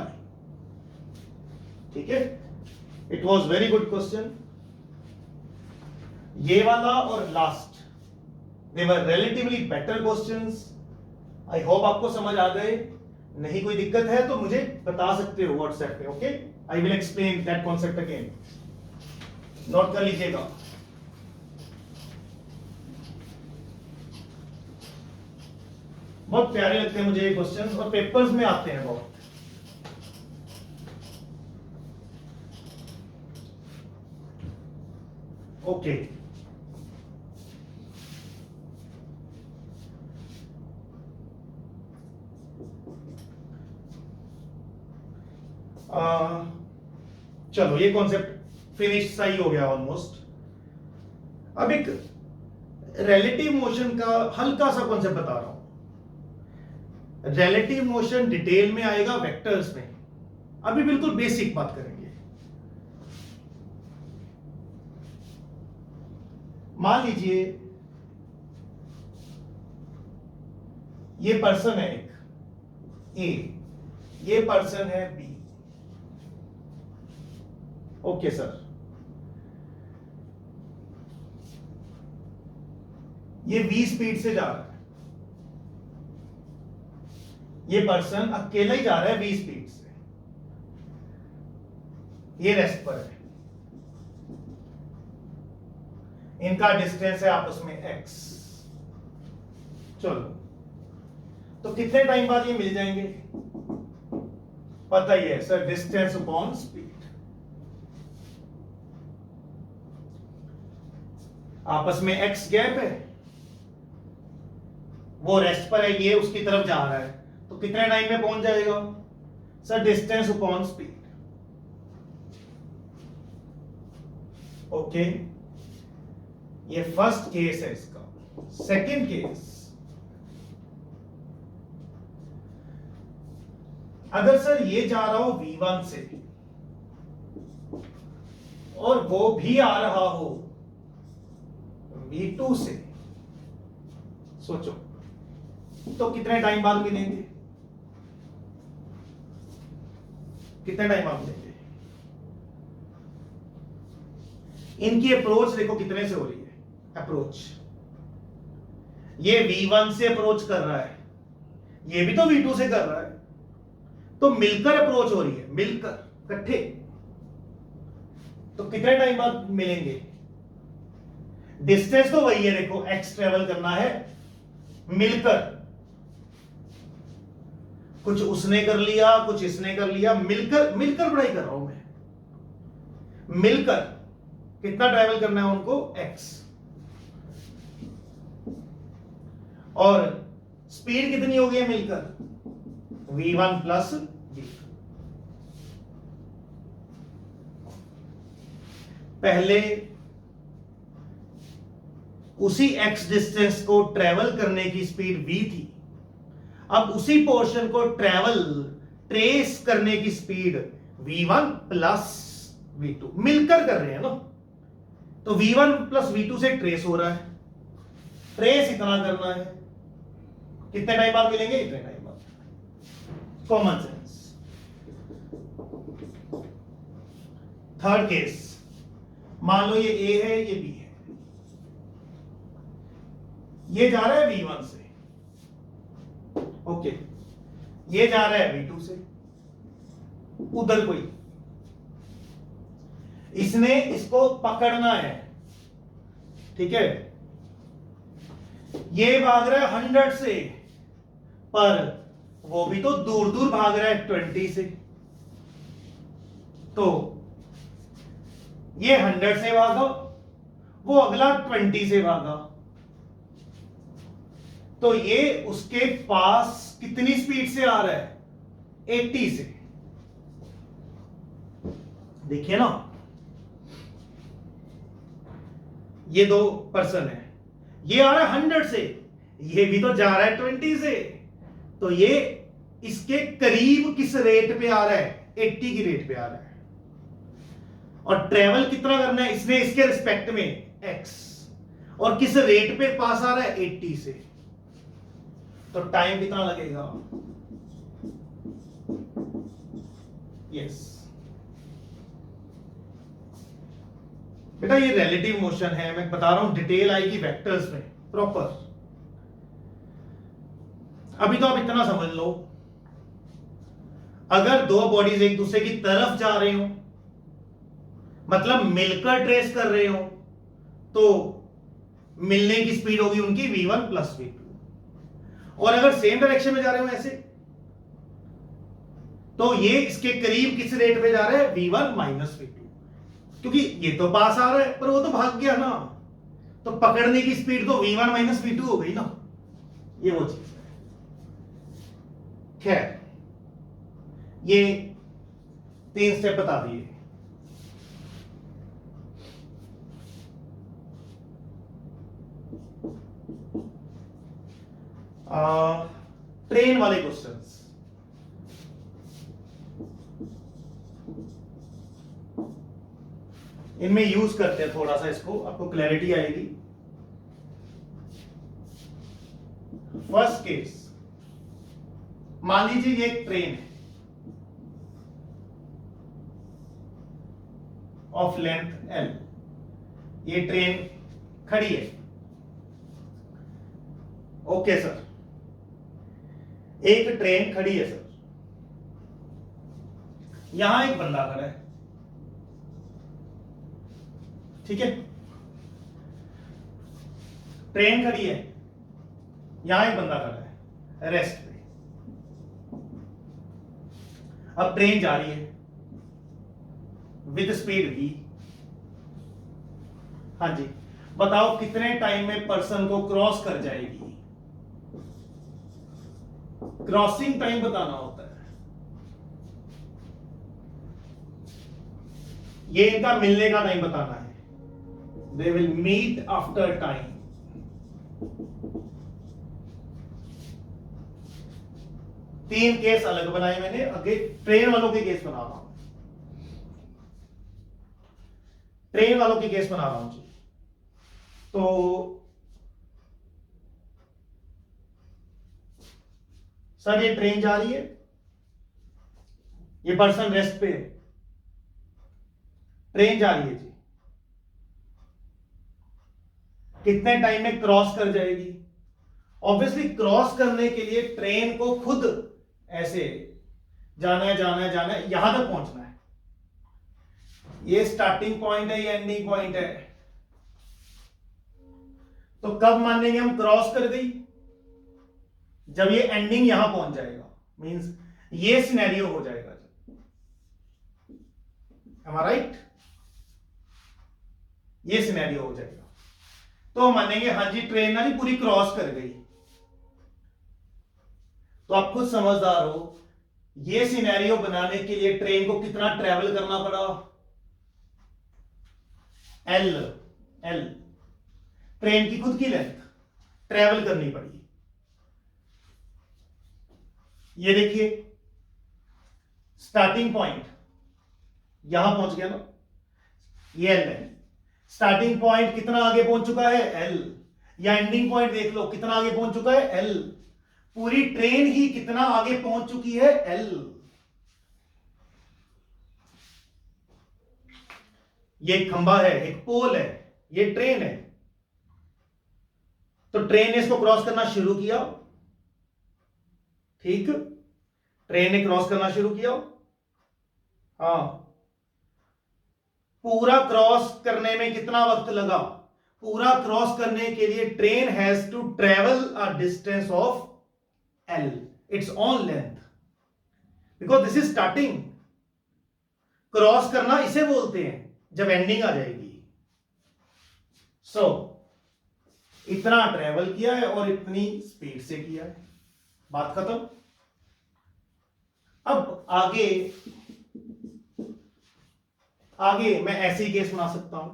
ठीक है, it was very good question. ये वाला और last they were relatively better questions. I hope आपको समझ आ गए। नहीं कोई दिक्कत है तो मुझे बता सकते हो व्हाट्सएप पे। Okay, I will explain that concept again, note कर लीजिएगा। बहुत प्यारे लगते हैं मुझे ये क्वेश्चंस और पेपर्स में आते हैं बहुत। ओके, चलो ये कॉन्सेप्ट फिनिश सही हो गया ऑलमोस्ट। अब एक रिलेटिव मोशन का हल्का सा कॉन्सेप्ट बता रहा हूं। रिलेटिव मोशन डिटेल में आएगा वेक्टर्स में, अभी बिल्कुल बेसिक बात करेंगे। मान लीजिए ये पर्सन है एक ए, ये पर्सन है बी। ओके सर, ये 20 स्पीड से जा रहा है, ये पर्सन अकेला ही जा रहा है 20 स्पीड से, ये रेस्ट पर है, इनका डिस्टेंस है आपस में x। चलो, तो कितने टाइम बाद ये मिल जाएंगे? पता ही है सर, डिस्टेंस अपॉन स्पीड। आपस में x गैप है, वो रेस्ट पर है, ये उसकी तरफ जा रहा है, तो कितने टाइम में पहुंच जाएगा? Sir distance upon speed. Okay, ये फर्स्ट केस है इसका। सेकंड केस, अगर सर ये जा रहा हो v1 से और वो भी आ रहा हो v2 से, सोचो तो कितने टाइम बाद मिलेंगे? कितने टाइम बाद मिलेंगे? इनकी अप्रोच देखो कितने से हो रही है। अप्रोच, ये v1 से अप्रोच कर रहा है, ये भी तो v2 से कर रहा है, तो मिलकर अप्रोच हो रही है, मिलकर इकट्ठे। तो कितने टाइम बाद मिलेंगे? डिस्टेंस तो वही है, देखो x ट्रेवल करना है मिलकर, कुछ उसने कर लिया कुछ इसने कर लिया, मिलकर मिलकर पढ़ाई कर रहा हूं मैं। मिलकर कितना ट्रैवल करना है उनको? x। और स्पीड कितनी हो गई मिलकर? v1 plus v2। पहले उसी x डिस्टेंस को ट्रेवल करने की स्पीड v थी, अब उसी पोर्शन को ट्रेस करने की स्पीड v1 प्लस v2, मिलकर कर रहे हैं ना, तो v1 प्लस v2 से ट्रेस हो रहा है, ट्रेस इतना करना है, कितने टाइम बाद मिलेंगे? इतने टाइम बाद। Common sense. थर्ड केस, मान लो ये a है ये b है, ये जा रहा है v1 से, ओके, ये जा रहा है v2 से, उधर कोई, इसने इसको पकड़ना है, ठीक है, ये भाग रहा है 100 से, पर वो भी तो दूर दूर भाग रहा है 20 से, तो ये 100 से भागा, वो अगला 20 से भागा, तो ये उसके पास कितनी स्पीड से आ रहा है? 80 से। देखिए ना, ये दो पर्सन है, ये आ रहा है 100 से, ये भी तो जा रहा है 20 से, तो ये इसके करीब किस रेट पे आ रहा है? 80 की रेट पे आ रहा है। और ट्रेवल कितना करना है इसने इसके रिस्पेक्ट में? x, और किस रेट पे पास आ रहा है? 80 से। तो टाइम कितना लगेगा? यस बेटा, ये रिलेटिव मोशन है, मैं बता रहा हूं, डिटेल आएगी वेक्टर्स में प्रॉपर। अभी तो आप इतना समझ लो, अगर दो बॉडीज एक दूसरे की तरफ जा रहे हो, मतलब मिलकर ट्रेस कर रहे हो, तो मिलने की स्पीड होगी उनकी v1 प्लस v2। और अगर सेम डायरेक्शन में जा रहे हो ऐसे, तो ये इसके करीब किस रेट पे जा रहा है? v1 minus v2। क्योंकि ये तो पास आ रहा है पर वो तो भाग गया ना, तो पकड़ने की स्पीड तो v1 माइनस v2 हो गई ना, ये वो चीज है। खैर, ये 3 स्टेप बता दिए। ट्रेन वाले क्वेश्चंस, इनमें यूज करते हैं थोड़ा सा इसको, आपको क्लैरिटी आएगी। फर्स्ट केस, मान लीजिए ये एक ट्रेन है ऑफ लेंथ L, ये ट्रेन खड़ी है। ओके सर, एक ट्रेन खड़ी है सर, यहां एक बंदा खड़ा है, ठीक है, ट्रेन खड़ी है, यहां एक बंदा खड़ा है रेस्ट पे। अब ट्रेन जा रही है विद स्पीड v। हाँ जी, बताओ कितने टाइम में पर्सन को क्रॉस कर जाएगी? क्रॉसिंग टाइम बताना होता है, ये इनका मिलने का टाइम बताना है। They will meet after time. तीन केस अलग बनाए मैंने, आगे ट्रेन वालों के केस बना रहा हूं, ट्रेन वालों के केस बना रहा हूं जी। तो सर ये ट्रेन जा रही है, ये पर्सन रेस्ट पे है, ट्रेन जा रही है जी, कितने टाइम में क्रॉस कर जाएगी? ऑब्वियसली क्रॉस करने के लिए ट्रेन को खुद ऐसे जाना है, जाना है, जाना है, यहां तक पहुंचना है। ये स्टार्टिंग पॉइंट है, ये एंडिंग पॉइंट है। तो कब मानेंगे हम क्रॉस कर गई? जब ये एंडिंग यहां पहुंच जाएगा, मींस ये सिनेरियो हो जाएगा। Am I right? ये सिनेरियो हो जाएगा, तो हम मानेंगे हाँ जी ट्रेन ना जी पूरी क्रॉस कर गई। तो आप खुद समझदार हो, ये सिनेरियो बनाने के लिए ट्रेन को कितना ट्रेवल करना पड़ा? L ट्रेन की खुद की लेंथ ट्रेवल करनी पड़ी। ये देखिए स्टार्टिंग पॉइंट यहां पहुंच गया ना, ये L है। स्टार्टिंग पॉइंट कितना आगे पहुंच चुका है? L। या एंडिंग पॉइंट देख लो कितना आगे पहुंच चुका है? L। पूरी ट्रेन ही कितना आगे पहुंच चुकी है? L। ये एक खंबा है, एक पोल है, ये ट्रेन है। तो ट्रेन ने इसको क्रॉस करना शुरू किया, ठीक, ट्रेन ने क्रॉस करना शुरू किया। हाँ, पूरा क्रॉस करने में कितना वक्त लगा? पूरा क्रॉस करने के लिए train has to travel a distance of L, it's on length, because this is starting. Cross करना इसे बोलते हैं जब एंडिंग आ जाएगी। सो इतना ट्रेवल किया है और इतनी स्पीड से किया है, बात खत्म। अब आगे मैं ऐसे ही केस बना सकता हूं,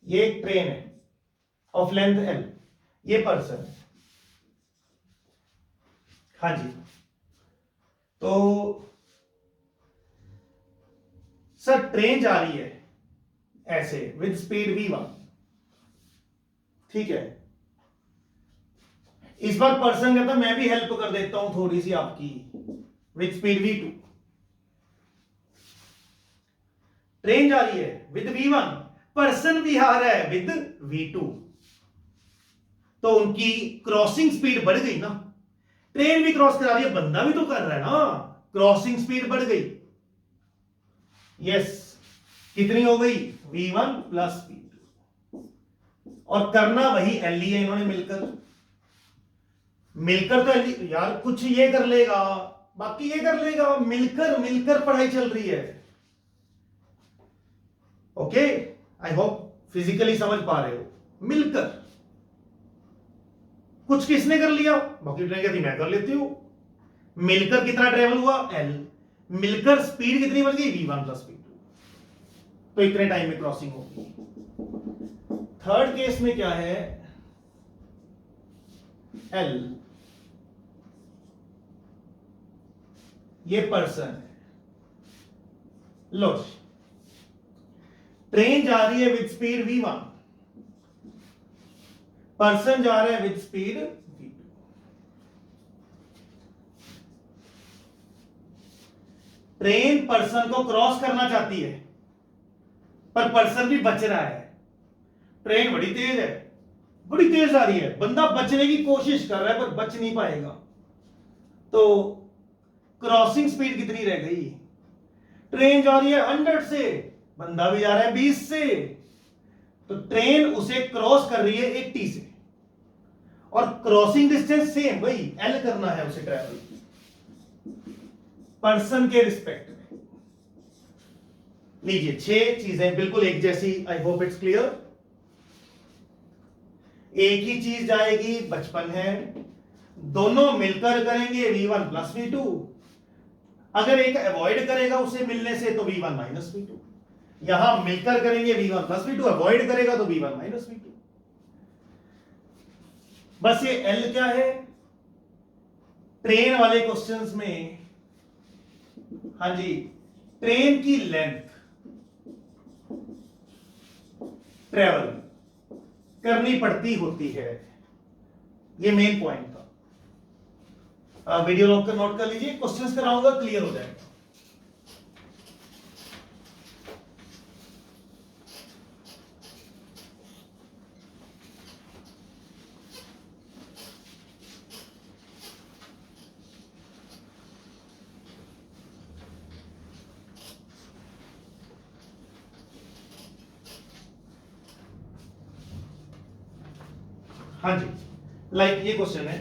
ये एक ट्रेन है ऑफ लेंथ L, ये पर्सन है, हाँ जी। तो सर ट्रेन जा रही है ऐसे विद स्पीड v1, ठीक है, इस बार पर्सन कहता मैं भी हेल्प कर देता हूं थोड़ी सी आपकी, विद स्पीड v2। ट्रेन जा रही है विद v1, पर्सन भी आ रहा है विद v2, तो उनकी क्रॉसिंग स्पीड बढ़ गई ना। ट्रेन भी क्रॉस करा रही है, बंदा भी तो कर रहा है ना, क्रॉसिंग स्पीड बढ़ गई। यस, कितनी हो गई, v1 प्लस v2, और करना वही एल है इन्होंने मिलकर तो यार कुछ ये कर लेगा, बाकी ये कर लेगा, मिलकर पढ़ाई चल रही है। ओके, आई होप फिजिकली समझ पा रहे हो। मिलकर कुछ किसने कर लिया, बाकी ट्रेन कहती मैं कर लेती हूं। मिलकर कितना ट्रेवल हुआ, एल, मिलकर स्पीड कितनी बन गई, v1 प्लस v2, तो इतने टाइम में क्रॉसिंग होगी। थर्ड केस में क्या है, एल, ये पर्सन है। लो, ट्रेन जा रही है विद स्पीड v1, पर्सन जा रहा है with speed v2। Train person को क्रॉस करना चाहती है, पर पर्सन भी बच रहा है। ट्रेन बड़ी तेज है, बड़ी तेज आ रही है, बंदा बचने की कोशिश कर रहा है पर बच नहीं पाएगा, तो क्रॉसिंग स्पीड कितनी रह गई। ट्रेन जा रही है 100 से, बंदा भी जा रहा है 20 से, तो ट्रेन उसे क्रॉस कर रही है 80 से, और क्रॉसिंग डिस्टेंस सेम, वही एल करना है उसे ट्रैवल पर्सन के रिस्पेक्ट में। लीजिए 6 चीजें बिल्कुल एक जैसी, आई होप इट्स क्लियर। एक ही चीज जाएगी, बचपन है, दोनों मिलकर करेंगे v1 प्लस v2, अगर एक अवॉइड करेगा उसे मिलने से तो v1 माइनस v2, यहां मिलकर करेंगे v1 प्लस v2, अवॉइड करेगा तो v1 माइनस v2। बस ये L क्या है, ट्रेन वाले क्वेश्चंस में, हाँ जी, ट्रेन की लेंथ ट्रेवल करनी पड़ती होती है, ये मेन पॉइंट था। वीडियो रोक कर नोट कर लीजिए, क्वेश्चंस कराऊंगा, क्लियर हो जाएगा। हाँ जी, लाइक ये क्वेश्चन है,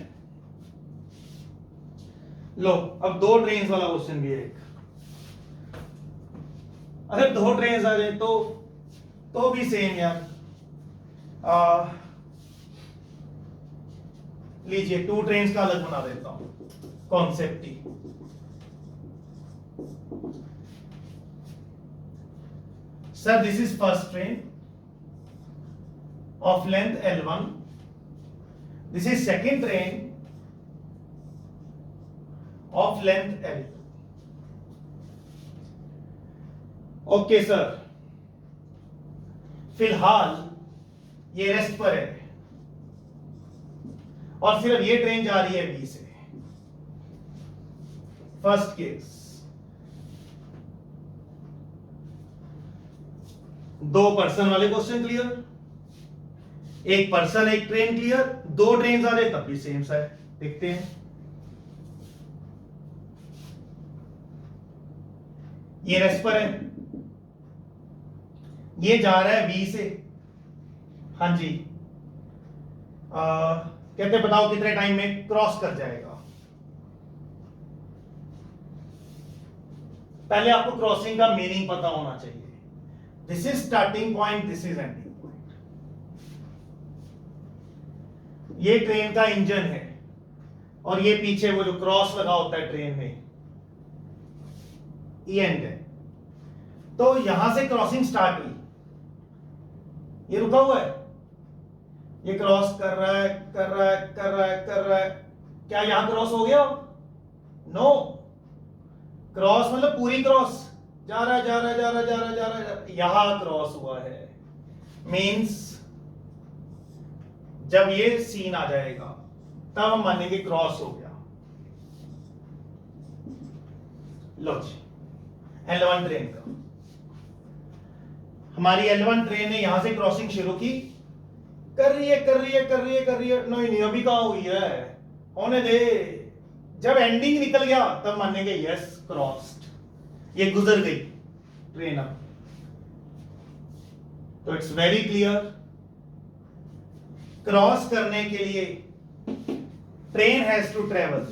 लो अब 2 ट्रेन वाला क्वेश्चन भी है एक। अगर 2 ट्रेन आ जाए तो भी सेम यार। लीजिए 2 ट्रेन का अलग बना देता हूं concept he. Sir this is first train of length L1, this is second train of length L। Okay sir, फिलहाल ये रेस्ट पर है और सिर्फ ये ट्रेन जा रही है B से। फर्स्ट केस, 2 पर्सन वाले क्वेश्चन क्लियर, एक पर्सन एक ट्रेन क्लियर, 2 ट्रेन आ रहे तब भी सेम सा है, देखते हैं। ये रेस्ट पर है, ये जा रहा है बी से, हाँ जी, कहते बताओ कितने टाइम में क्रॉस कर जाएगा। पहले आपको क्रॉसिंग का मीनिंग पता होना चाहिए। This is starting point, this is ending point. ये ट्रेन का इंजन है और ये पीछे वो जो क्रॉस लगा होता है ट्रेन में, ये एंड है। तो यहां से क्रॉसिंग स्टार्ट हुई, ये रुका हुआ है, ये क्रॉस कर रहा है, कर रहा है, कर रहा है, कर रहा है। क्या यहां क्रॉस हो गया? नो, क्रॉस मतलब पूरी क्रॉस, जा रहा है, जा रहा है, जा रहा है, जा रहा है, जा रहा है, यहां क्रॉस हुआ है। मींस जब ये सीन आ जाएगा तब हम मानेंगे क्रॉस हो गया। लो जी, L1 ट्रेन का, हमारी L1 ट्रेन ने यहां से क्रॉसिंग शुरू की, कर रही है, नहीं अभी कहां हुई है, होने दे। जब एंडिंग निकल गया तब मानेंगे यस क्रॉस्ड, ये गुजर गई ट्रेन। अब तो इट्स वेरी क्लियर, क्रॉस करने के लिए train has to travel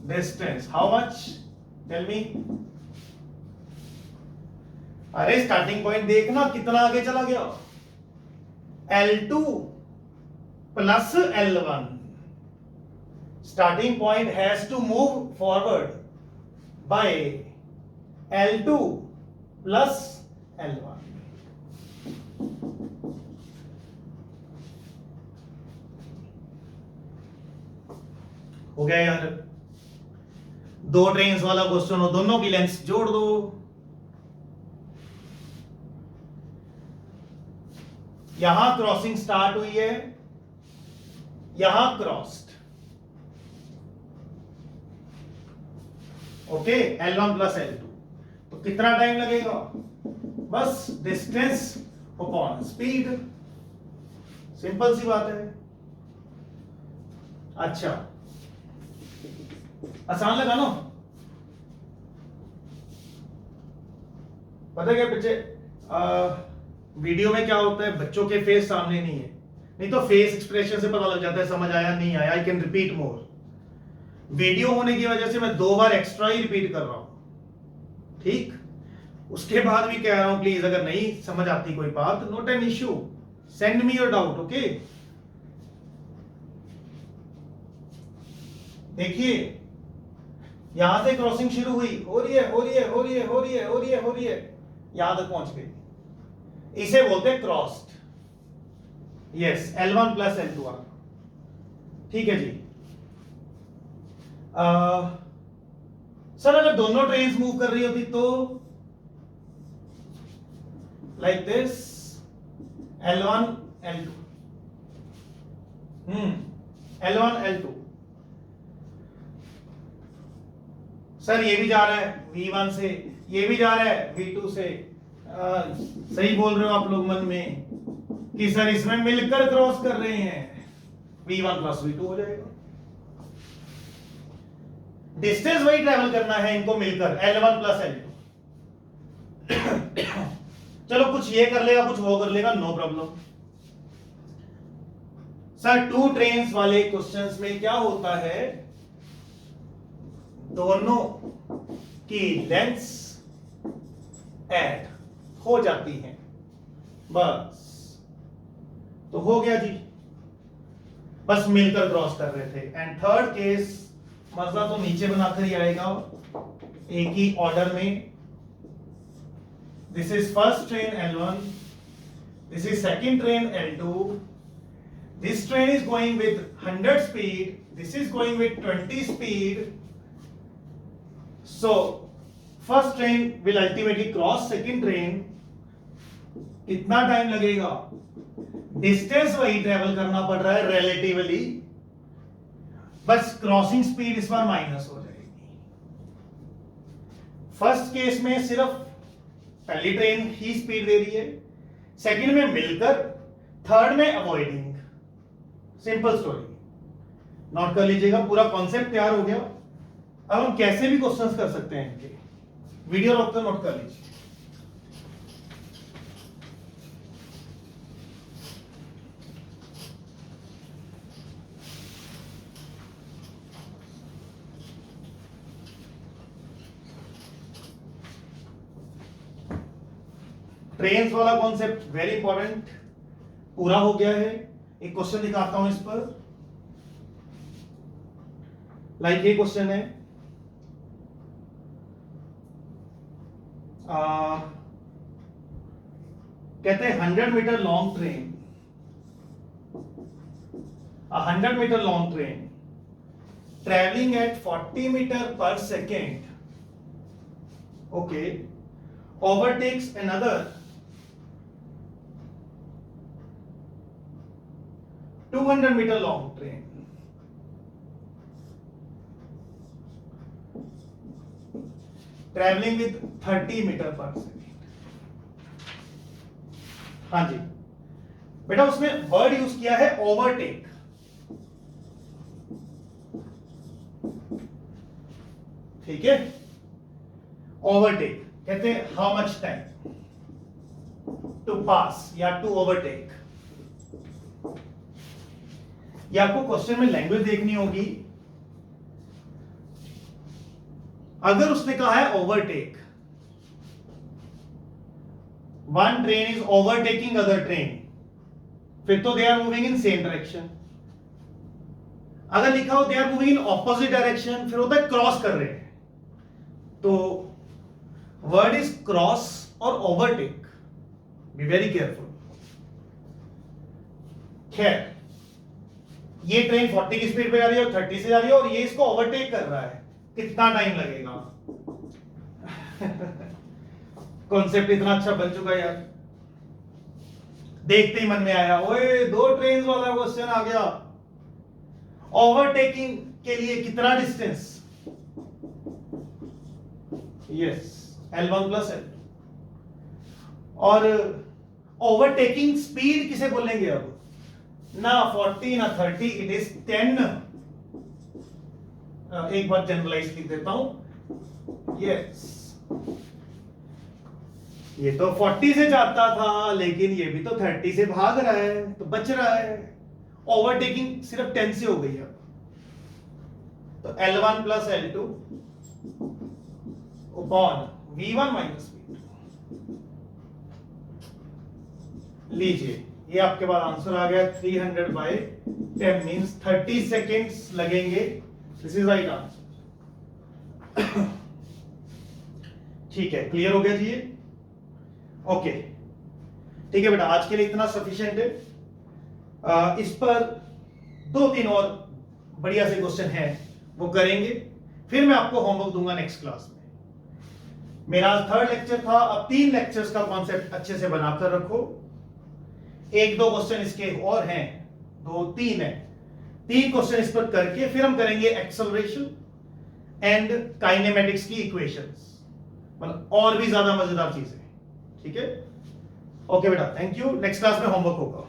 distance, how much, tell me. अरे स्टार्टिंग पॉइंट देखना कितना आगे चला गया, L2 plus L1, starting point has to move forward by L2 plus L1। हो गया यार, दो ट्रेन्स वाला क्वेश्चन हो, दोनों की लेंथ जोड़ दो। यहां क्रॉसिंग स्टार्ट हुई है, यहां crossed, okay, L1 plus L2, तो कितना टाइम लगेगा, बस डिस्टेंस अपॉन स्पीड, सिंपल सी बात है। अच्छा, आसान लगा ना, पता क्या बच्चे, वीडियो में क्या होता है, बच्चों के फेस सामने नहीं है, नहीं तो फेस एक्सप्रेशन से पता लग जाता है समझ आया नहीं आया। I can repeat more, video होने की वजह से मैं 2 बार एक्स्ट्रा ही रिपीट कर रहा हूं, ठीक। उसके बाद भी कह रहा हूं प्लीज अगर नहीं समझ आती कोई बात, not an issue, send me your doubt, okay. देखिए यहां से क्रॉसिंग शुरू हुई, हो रही है, यहां तक पहुंच गई, इसे बोलते हैं crossed, yes, L1 plus L2 आ, ठीक है जी। सर अगर दोनों ट्रेन्स मूव कर रही होती तो like this, L1 L2, L1 L2, sir ये भी जा रहा है V1 से, ये भी जा रहा है V2 से, सही बोल रहे हो आप लोग मन में कि सर इसमें मिलकर क्रॉस कर रहे हैं, V1 प्लस V2 हो जाएगा। डिस्टेंस वही ट्रेवल करना है इनको मिलकर, L1 प्लस L2। चलो कुछ ये कर लेगा कुछ वो कर लेगा, नो प्रॉब्लम। सर 2 ट्रेन्स वाले क्वेश्चंस में क्या होता है, दोनों की लेंथ्स ऐड हो जाती हैं, बस, तो हो गया जी, बस मिलकर क्रॉस कर रहे थे। एंड थर्ड केस, मसला तो नीचे बनाकर ही आएगा एक ही ऑर्डर में। This is first train L1, this is second train L2, this train is going with 100 speed, this is going with 20 speed, so first train will ultimately cross second train। कितना टाइम लगेगा, डिस्टेंस वही ट्रेवल करना पड़ रहा है रिलेटिवली, बस क्रॉसिंग स्पीड इस बार माइनस हो जाएगी। फर्स्ट केस में सिर्फ पहली ट्रेन ही स्पीड दे रही है, सेकंड में मिलकर, थर्ड में अवॉइडिंग, सिंपल स्टोरी। नोट कर लीजिएगा, पूरा कॉन्सेप्ट तैयार हो गया। अब हम कैसे भी क्वेश्चंस कर सकते हैं इनके, वीडियो रोककर नोट कर लीजिए। ट्रेन्स वाला कॉन्सेप्ट वेरी इंपॉर्टेंट पूरा हो गया है। एक क्वेश्चन दिखाता हूं इस पर, लाइक ये क्वेश्चन है, कहते हैं 100 metre long train, 100 metre long train travelling at 40 metre per second, okay, overtakes another 200 metre long train, travelling with 30 metre per second. हाँ जी बेटा, उसमें वर्ड यूज किया है ओवरटेक। ठीक है, ओवरटेक कहते हैं हाउ मच टाइम टू पास या टू ओवरटेक। ये आपको क्वेश्चन में लैंग्वेज देखनी होगी। अगर उसने कहा है overtake, one train is overtaking other train, फिर तो they are moving in same direction. अगर लिखा हो they are moving in opposite direction, फिर होता है क्रॉस कर रहे हैं। तो वर्ड इज क्रॉस और ओवरटेक, बी वेरी केयरफुल। खैर, ये ट्रेन 40 की स्पीड पे जा रही है और 30 से जा रही है और ये इसको ओवरटेक कर रहा है, कितना टाइम लगेगा? कॉन्सेप्ट इतना अच्छा बन चुका है यार, देखते ही मन में आया, ओए 2 ट्रेन वाला क्वेश्चन आ गया। ओवरटेकिंग के लिए कितना distance? Yes, L1 plus L2। और ओवरटेकिंग स्पीड किसे बोलेंगे अब? ना 40 ना 30, इट इज 10। एक बार जनरलाइज लिख देता हूं। यस, ये तो 40 से जाता था, लेकिन ये भी तो 30 से भाग रहा है, तो बच रहा है। ओवरटेकिंग सिर्फ 10 से हो गई अब। तो L1 plus L2 upon V1 minus V2। लीजिए, ये आपके पास आंसर आ गया। 300 बाय 10 मींस 30 सेकेंड्स लगेंगे। This is right answer. ठीक है, क्लियर हो गया जी ये? ओके, ठीक है बेटा, आज के लिए इतना सफिशिएंट है। इस पर 2-3 और बढ़िया से क्वेश्चन हैं, वो करेंगे, फिर मैं आपको होमवर्क दूंगा नेक्स्ट क्लास में। मेरा 3rd लेक्चर था, अब 3 लेक्चर्स का कॉन्सेप्ट अच्छे से बनाकर रखो। 1-2 क्वेश्चन इसके और हैं, 2-3 है, 3 क्वेश्चन इस पर करके फिर हम करेंगे एक्सेलरेशन एंड काइनेमेटिक्स की इक्वेशंस, मतलब और भी ज्यादा मजेदार चीजें। ठीक है, ओके बेटा, थैंक यू। नेक्स्ट क्लास में होमवर्क होगा।